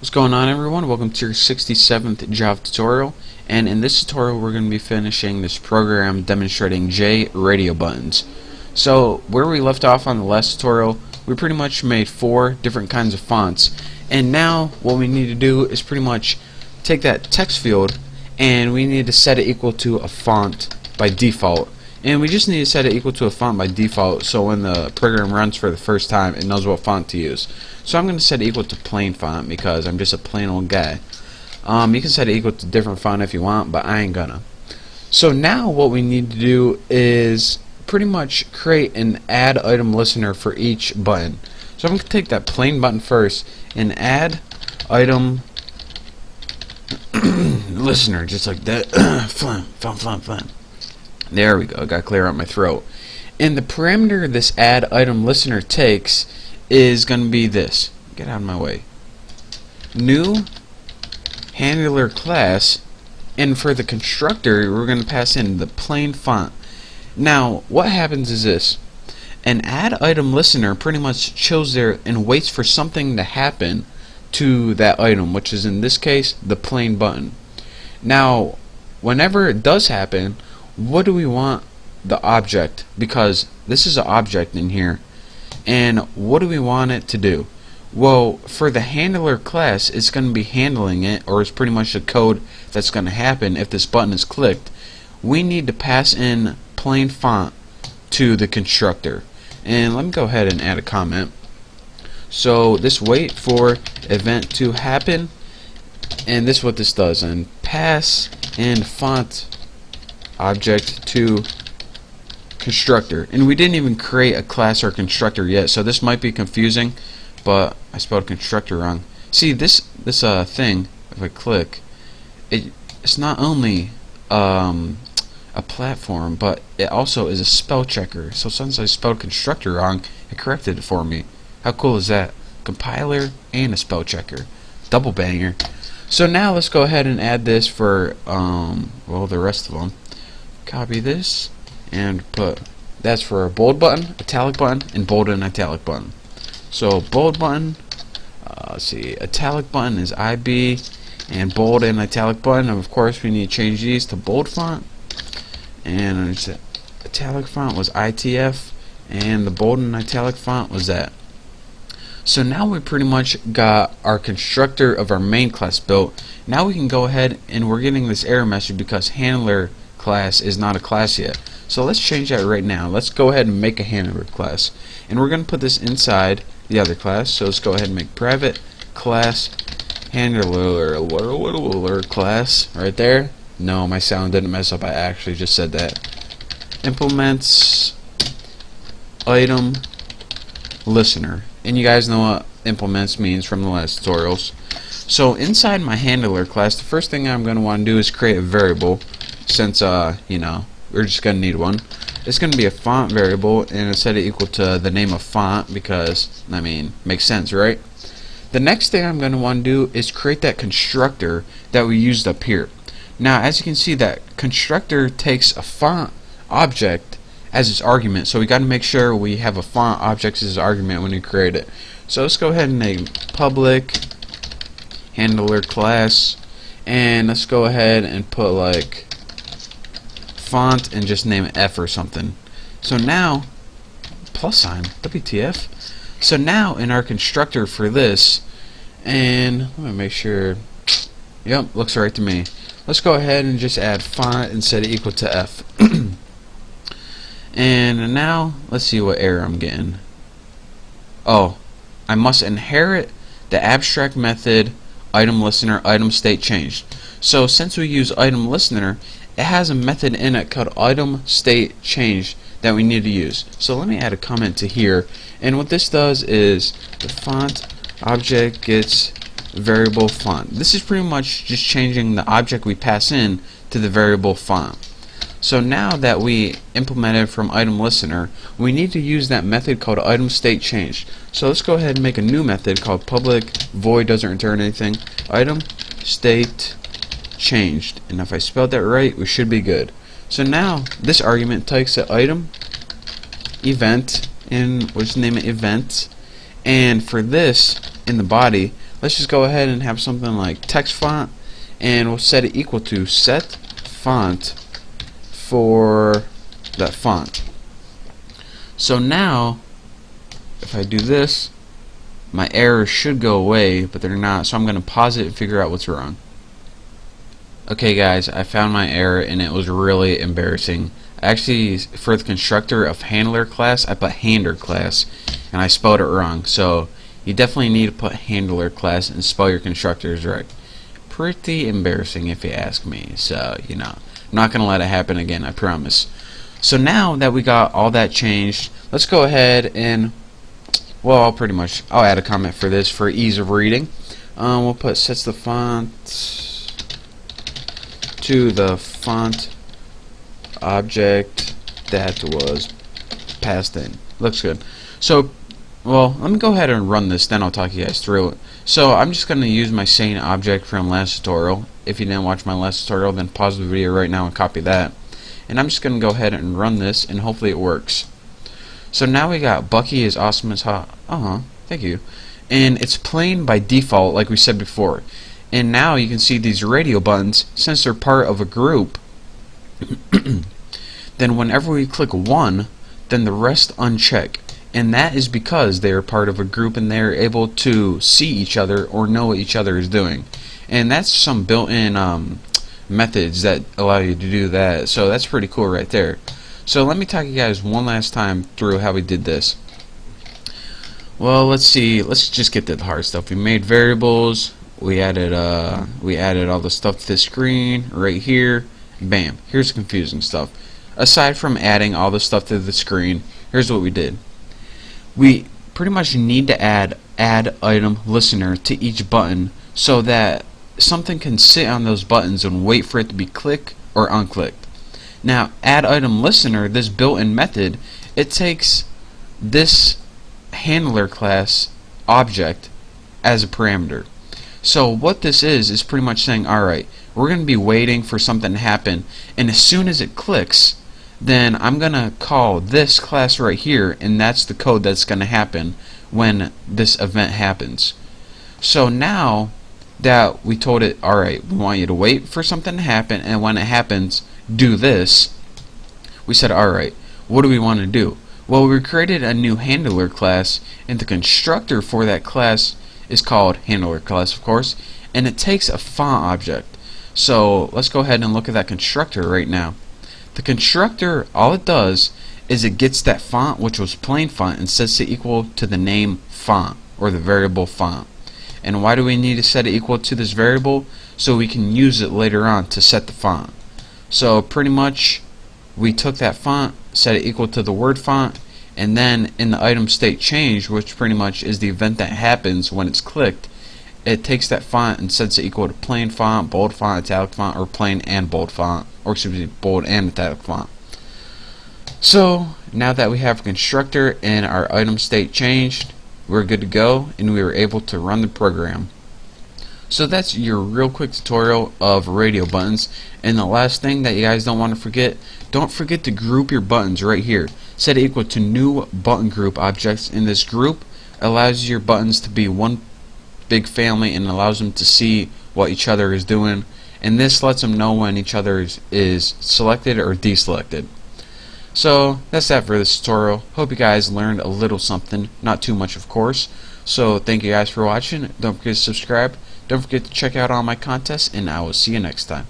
What's going on, everyone? Welcome to your 67th Java tutorial, and in this tutorial we're going to be finishing this program demonstrating JRadioButtons. So where we left off on the last tutorial, we pretty much made 4 different kinds of fonts, and now what we need to do is pretty much take that text field and we need to set it equal to a font by default. And we just need to set it equal to a font by default so when the program runs for the first time it knows what font to use. So I'm going to set it equal to plain font because I'm just a plain old guy. You can set it equal to different font if you want, but I ain't gonna. So now what we need to do is pretty much create an add item listener for each button. So I'm going to take that plain button first and add item listener, just like that. Flam. There we go, got to clear out my throat. And the parameter this add item listener takes is going to be this. Get out of my way. New handler class, and for the constructor we're going to pass in the plain font. Now what happens is this. An add item listener pretty much chills there and waits for something to happen to that item, which is in this case the plain button. Now whenever it does happen, what do we want the object, because this is an object in here, and what do we want it to do? Well, for the handler class, it's going to be handling it, or it's pretty much the code that's going to happen if this button is clicked. We need to pass in plain font to the constructor. And let me go ahead and add a comment. So this wait for event to happen, and this is what this does, and pass in font object to constructor. And we didn't even create a class or constructor yet, so this might be confusing, but I spelled constructor wrong. See, this thing, if I click, it's not only a platform, but it also is a spell checker. So since I spelled constructor wrong, it corrected it for me. How cool is that? Compiler and a spell checker, double banger. So now let's go ahead and add this for well, the rest of them. Copy this and put, that's for a bold button, italic button, and bold and italic button. So bold button, let's see, italic button is IB, and bold and italic button, and of course we need to change these to bold font, and italic font was ITF, and the bold and italic font was that. So now we pretty much got our constructor of our main class built. Now we can go ahead, and we're getting this error message because handler class is not a class yet. So let's change that right now. Let's go ahead and make a handler class, and we're going to put this inside the other class. So let's go ahead and make private class handler class right there. No, my sound didn't mess up. I actually just said that. Implements item listener, and you guys know what implements means from the last tutorials. So inside my handler class, the first thing I'm going to want to do is create a variable, since you know, we're just going to need one. It's going to be a font variable, and I set it equal to the name of font because, I mean, makes sense, right? The next thing I'm going to want to do is create that constructor that we used up here. Now as you can see, that constructor takes a font object as its argument, so we got to make sure we have a font object as its argument when we create it. So let's go ahead and make public handler class, and let's go ahead and put like font and just name it F or something. So now plus sign WTF. So now in our constructor for this, and let me make sure, yep, looks right to me. Let's go ahead and just add font and set it equal to F. And now let's see what error I'm getting. Oh, I must inherit the abstract method item listener item state changed. So since we use item listener, it has a method in it called item state change that we need to use. So let me add a comment to here, and what this does is the font object gets variable font. This is pretty much just changing the object we pass in to the variable font. So now that we implemented from item listener, we need to use that method called item state changed. So let's go ahead and make a new method called public void doesn't return anything, item state changed, and if I spelled that right, we should be good. So now this argument takes an item event, and we'll just name it event, and for this in the body let's just go ahead and have something like text font, and we'll set it equal to set font for that font. So now if I do this, my errors should go away, but they're not, so I'm going to pause it and figure out what's wrong. Okay guys, I found my error and it was really embarrassing. Actually, for the constructor of handler class, I put handler class and I spelled it wrong. So you definitely need to put handler class and spell your constructors right. Pretty embarrassing if you ask me. So, you know, I'm not going to let it happen again, I promise. So now that we got all that changed, let's go ahead and, well, I'll add a comment for this for ease of reading. We'll put sets the font to the font object that was passed in. Looks good. So, well, let me go ahead and run this, then I'll talk you guys through it. So I'm just going to use my same object from last tutorial. If you didn't watch my last tutorial, then pause the video right now and copy that. And I'm just going to go ahead and run this, and hopefully it works. So now we got Bucky is awesome as hot. Thank you. And it's plain by default, like we said before. And now you can see these radio buttons, since they're part of a group, then whenever we click one, then the rest uncheck. And that is because they are part of a group and they're able to see each other or know what each other is doing. And that's some built-in methods that allow you to do that. So that's pretty cool right there. So let me talk you guys one last time through how we did this. Well, let's see. Let's just get to the hard stuff. We made variables. We added all the stuff to the screen right here. Bam. Here's the confusing stuff. Aside from adding all the stuff to the screen, here's what we did. We pretty much need to add item listener to each button so that something can sit on those buttons and wait for it to be clicked or unclicked. Now, add item listener, this built-in method, it takes this handler class object as a parameter. So what this is pretty much saying, alright, we're going to be waiting for something to happen, and as soon as it clicks, then I'm going to call this class right here, and that's the code that's going to happen when this event happens. So now that we told it, alright, we want you to wait for something to happen, and when it happens, do this, we said, alright, what do we want to do? Well, we created a new handler class, and the constructor for that class is called handler class, of course, and it takes a font object. So let's go ahead and look at that constructor right now. The constructor, all it does is it gets that font, which was plain font, and sets it equal to the name font, or the variable font. And why do we need to set it equal to this variable? So we can use it later on to set the font. So pretty much we took that font, set it equal to the word font, and then in the item state change, which pretty much is the event that happens when it's clicked, it takes that font and sets it equal to plain font, bold font, italic font, or plain and bold font, or excuse me, bold and italic font. So now that we have a constructor and our item state changed, we're good to go, and we were able to run the program. So that's your real quick tutorial of radio buttons. And the last thing that you guys don't want to forget, don't forget to group your buttons right here. Set it equal to new button group objects. In this group allows your buttons to be one big family and allows them to see what each other is doing. And this lets them know when each other is selected or deselected. So that's that for this tutorial. Hope you guys learned a little something, not too much of course. So thank you guys for watching. Don't forget to subscribe. Don't forget to check out all my contests, and I will see you next time.